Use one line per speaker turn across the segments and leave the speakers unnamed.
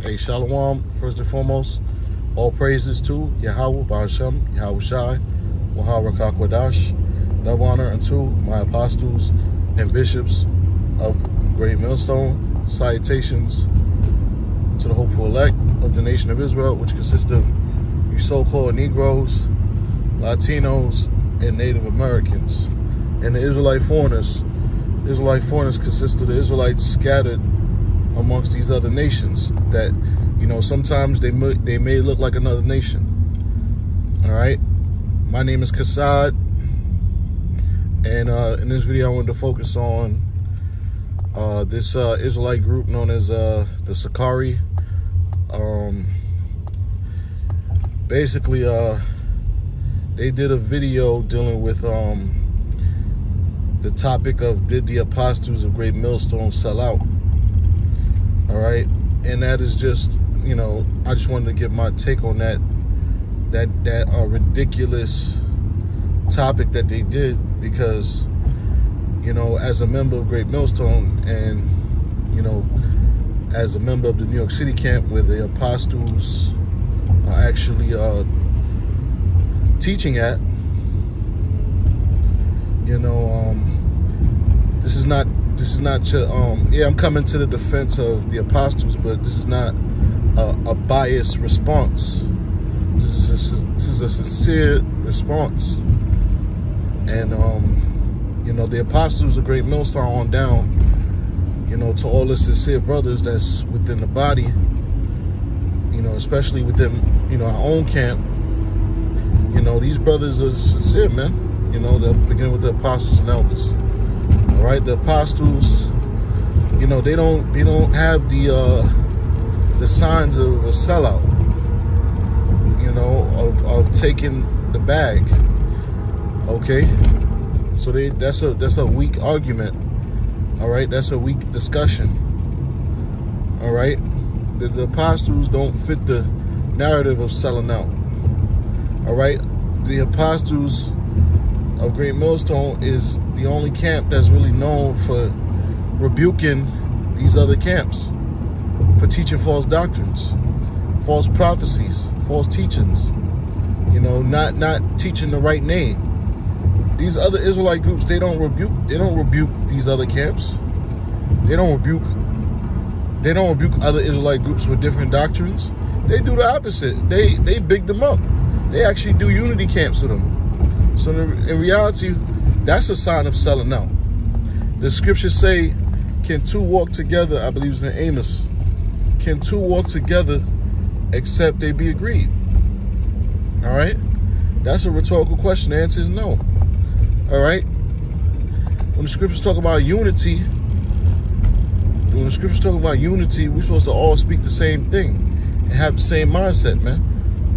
Hey, Shalom, first and foremost. All praises to Yahweh, Ba'ashem, Yahweh Shai, Wahara Kakwadash. Love, honor unto my apostles and bishops of Great Millstone. Salutations to the hopeful elect of the nation of Israel, which consists of you so-called Negroes, Latinos, and Native Americans. And the Israelite foreigners. Israelite foreigners consist of the Israelites scattered amongst these other nations that, you know, sometimes they may look like another nation. All right. My name is Kassad, and in this video I wanted to focus on this Israelite group known as the Sakari. Basically, they did a video dealing with the topic of, did the apostles of Great Millstone sell out? All right, and that is just, you know, I just wanted to give my take on that ridiculous topic that they did, because, you know, as a member of Great Millstone and, you know, as a member of the New York City camp where the apostles are actually teaching at, you know, this is not yeah, I'm coming to the defense of the apostles, but this is not a biased response. This is a sincere response. And you know, the apostles of Great Millstone on down, you know, to all the sincere brothers that's within the body, you know, especially within, you know, our own camp, you know, these brothers are sincere, man. You know, they'll begin with the apostles and elders. All right, the apostles, you know, they don't have the signs of a sellout, you know, of taking the bag. Okay, so that's a weak argument. All right, that's a weak discussion. All right, the apostles don't fit the narrative of selling out. All right, the apostles of Great Millstone is the only camp that's really known for rebuking these other camps, for teaching false doctrines, false prophecies, false teachings, you know, not teaching the right name. These other Israelite groups, they don't rebuke these other camps. They don't rebuke other Israelite groups with different doctrines. They do the opposite. They big them up. They actually do unity camps with them. So in reality, that's a sign of selling out. The scriptures say, can two walk together? I believe it's in Amos. Can two walk together except they be agreed? All right. That's a rhetorical question. The answer is no. All right. When the scriptures talk about unity, we're supposed to all speak the same thing and have the same mindset, man.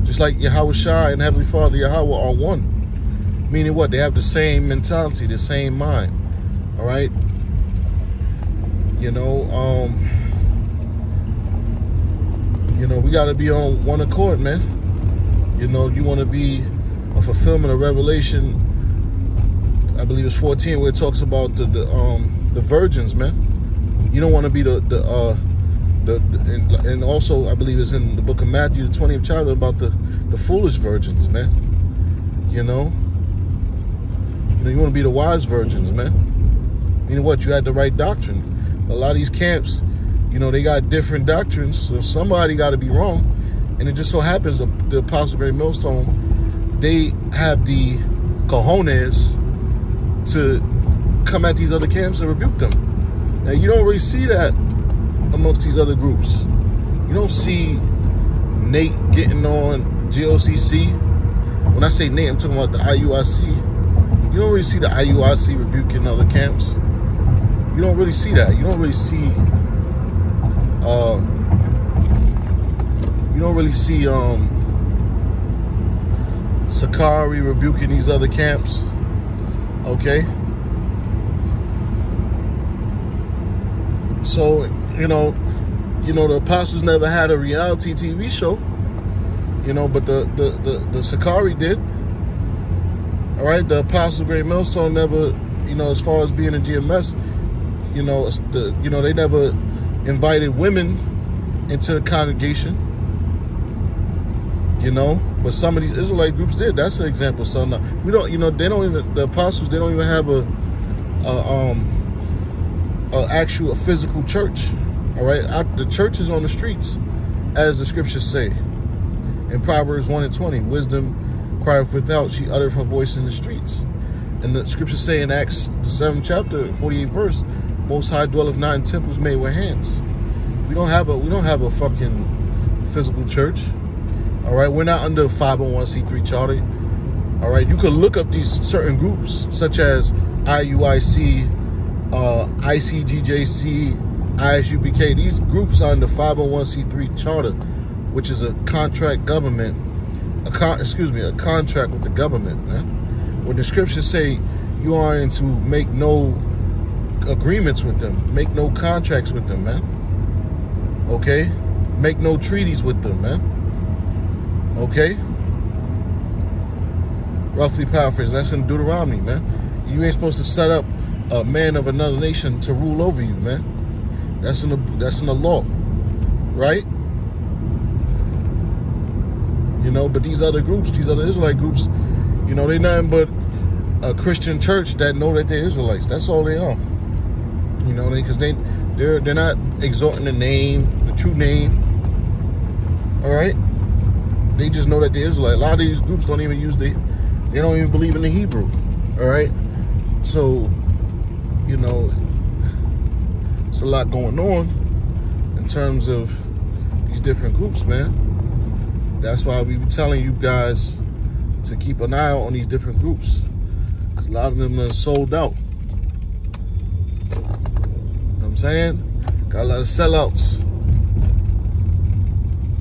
Just like Yahweh Shai and Heavenly Father Yahweh are one. Meaning what? They have the same mentality, the same mind. All right. You know, we got to be on one accord, man. You know, you want to be a fulfillment of Revelation, I believe it's 14, where it talks about the virgins, man. You don't want to be and also I believe it's in the book of Matthew, the 20th chapter, about the foolish virgins, man. You know, you want to be the wise virgins, man. You know what? You had the right doctrine. A lot of these camps, you know, they got different doctrines, so somebody got to be wrong. And it just so happens the Apostle Great Millstone, they have the cojones to come at these other camps and rebuke them. Now, you don't really see that amongst these other groups. You don't see Nate getting on GOCC. When I say Nate, I'm talking about the IUIC. You don't really see the IUIC rebuking other camps. You don't really see that. You don't really see Sakari rebuking these other camps. Okay. So, you know, the apostles never had a reality TV show, you know, but the Sakari did. All right, the Apostle Great Millstone never, you know, as far as being a GMS, you know, they never invited women into the congregation, you know. But some of these Israelite groups did. That's an example. So now, we don't, you know, they don't even, the apostles, they don't even have a actual physical church. All right, the church is on the streets, as the scriptures say in Proverbs 1:20. Wisdom crieth without; she uttereth her voice in the streets. And the scriptures say in Acts the 7th chapter, 48th verse, Most High dwelleth not in temples made with hands. We don't have a fucking physical church. All right, we're not under a 501c3 charter. All right, you could look up these certain groups such as IUIC, ICGJC, ISUBK. These groups are under 501c3 charter, which is a contract government, a contract with the government, man. When the scriptures say you are to make no agreements with them, make no contracts with them, man. Okay? Make no treaties with them, man. Okay? Roughly paraphrase. That's in Deuteronomy, man. You ain't supposed to set up a man of another nation to rule over you, man. That's in the law, right? You know, but these other groups, these other Israelite groups, you know, they're nothing but a Christian church that know that they're Israelites. That's all they are. You know, because they're not exalting the name, the true name. All right, they just know that they're Israelite. A lot of these groups don't even they don't even believe in the Hebrew. All right, so you know, it's a lot going on in terms of these different groups, man. That's why we be telling you guys to keep an eye out on these different groups. Because a lot of them are sold out. You know what I'm saying? Got a lot of sellouts.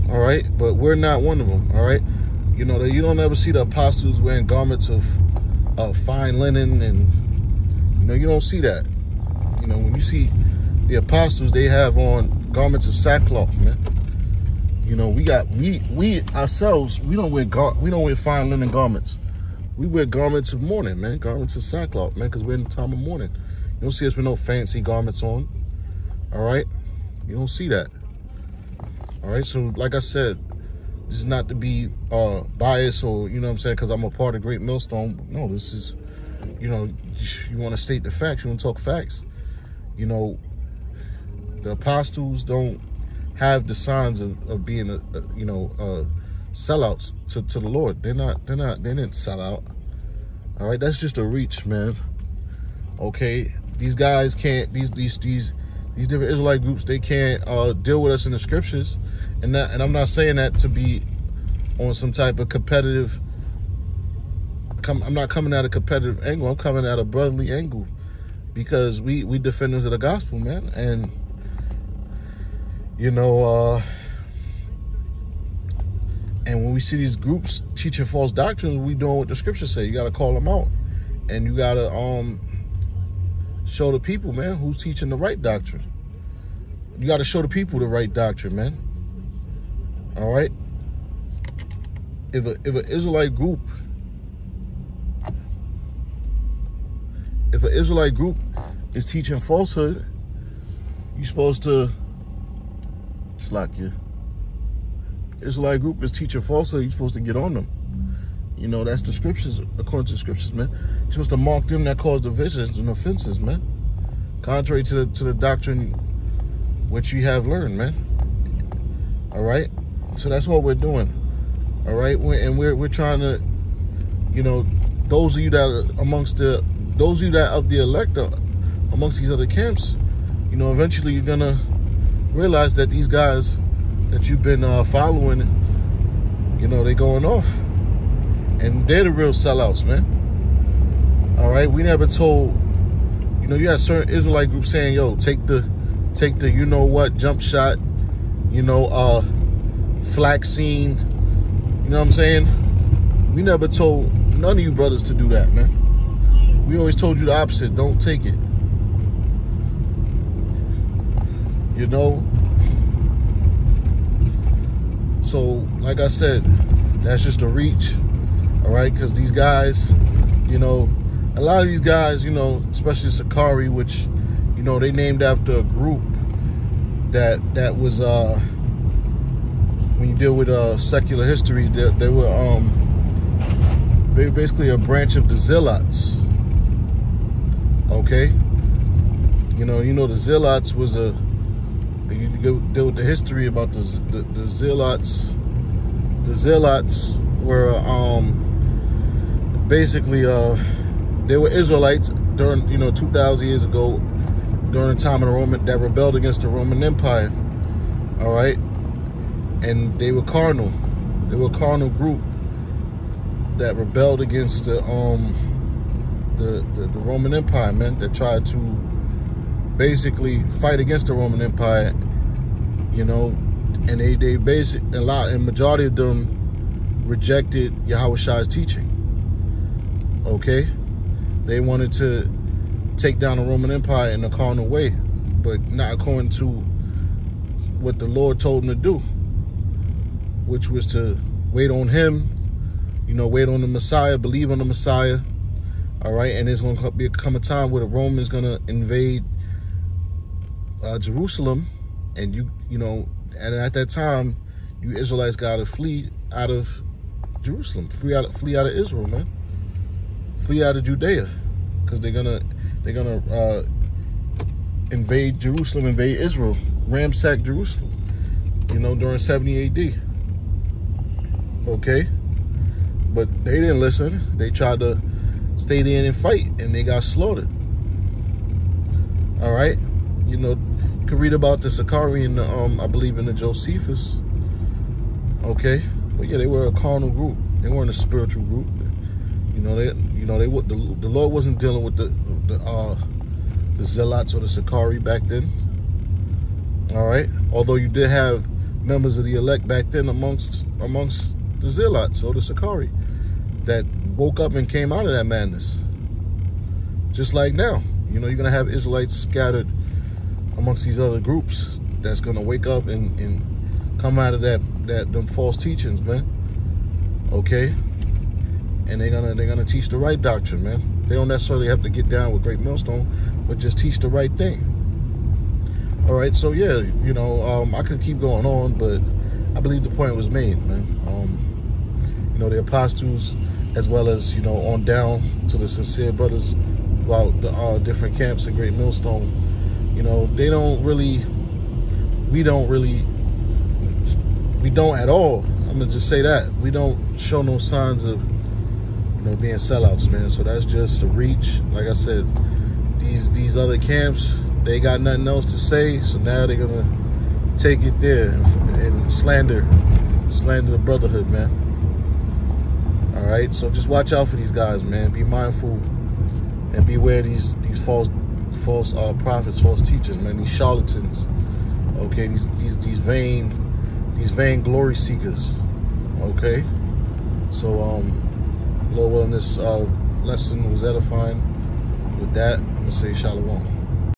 All right? But we're not one of them. All right? You know, you don't ever see the apostles wearing garments of fine linen. And, you know, you don't see that. You know, when you see the apostles, they have on garments of sackcloth, man. You know, we ourselves, we don't wear fine linen garments. We wear garments of mourning, man. Garments of sackcloth, man, because we're in the time of mourning. You don't see us with no fancy garments on. All right? You don't see that. All right? So, like I said, this is not to be biased or, you know what I'm saying, because I'm a part of Great Millstone. No, this is, you know, you want to state the facts. You want to talk facts. You know, the apostles don't have the signs of being sellouts to the Lord. They didn't sell out. All right, that's just a reach, man. Okay, these guys can't, these different Israelite groups, they can't deal with us in the scriptures, and I'm not saying that to be on some type of competitive. I'm not coming at a competitive angle. I'm coming at a brotherly angle, because we defenders of the gospel, man. And you know, and when we see these groups teaching false doctrines, we doing what the scriptures say. You got to call them out, and you got to show the people, man, who's teaching the right doctrine. You got to show the people the right doctrine, man. All right. If an Israelite group, is teaching falsehood, you're supposed to. It's like you. Israelite group is teaching falsehood, you're supposed to get on them. You know, that's the scriptures, according to the scriptures, man. You're supposed to mark them that cause divisions and offenses, man. Contrary to the doctrine which you have learned, man. All right? So that's what we're doing. All right? We're trying to, you know, those of you that are those of you that of the elect are amongst these other camps, you know, eventually you're gonna realize that these guys that you've been following, you know, they going off, and they're the real sellouts, man. All right, we never told, you know, you had certain Israelite groups saying, yo, take the you know what jump shot, you know, flaxseed, you know what I'm saying? We never told none of you brothers to do that, man. We always told you the opposite. Don't take it. You know? So, like I said, that's just a reach. All right? Because these guys, you know, a lot of these guys, you know, especially Sakari, which, you know, they named after a group that was when you deal with secular history, they were basically a branch of the Zealots. Okay, you know the Zealots was you deal with the history about the Zealots. The Zealots were basically they were Israelites during 2,000 years ago, during the time of the Roman, that rebelled against the Roman Empire. All right, and they were carnal. They were a carnal group that rebelled against the Roman Empire, man. That tried to basically fight against the Roman Empire, and they basically and majority of them rejected Yahushua's teaching. Okay, they wanted to take down the Roman Empire in a carnal way, but not according to what the Lord told them to do, which was to wait on Him, wait on the Messiah, believe on the Messiah. All right, and there's going to come a time where the Romans going to invade Jerusalem, and and at that time, you Israelites got to flee out of Jerusalem, flee out of Israel, man, flee out of Judea, because they're gonna invade Jerusalem, invade Israel, ransack Jerusalem, during 70 AD. Okay, but they didn't listen. They tried to stay there and fight, and they got slaughtered. All right, you can read about the Sicarii in the, I believe in the Josephus. Okay, but yeah, they were a carnal group. They weren't a spiritual group. The Lord wasn't dealing with the Zealots or the Sicarii back then. All right, although you did have members of the elect back then amongst the Zealots or the Sicarii that woke up and came out of that madness. Just like now, you're gonna have Israelites scattered amongst these other groups that's gonna wake up and come out of them false teachings, man. Okay, and they're gonna teach the right doctrine, man. They don't necessarily have to get down with Great Millstone, but just teach the right thing. All right, so yeah, I could keep going on, but I believe the point was made, man. The apostles, as well as on down to the sincere brothers throughout the different camps in Great Millstone. They don't really, we don't at all. I'm gonna just say that we don't show no signs of being sellouts, man. So that's just a reach. Like I said, these other camps, they got nothing else to say, so now they're gonna take it there and slander the brotherhood, man. All right, so just watch out for these guys, man. Be mindful and beware these false prophets, false teachers, man. These charlatans. Okay, these vain glory seekers. Okay, so Lord willing, this lesson was edifying. With that, I'm gonna say shalom.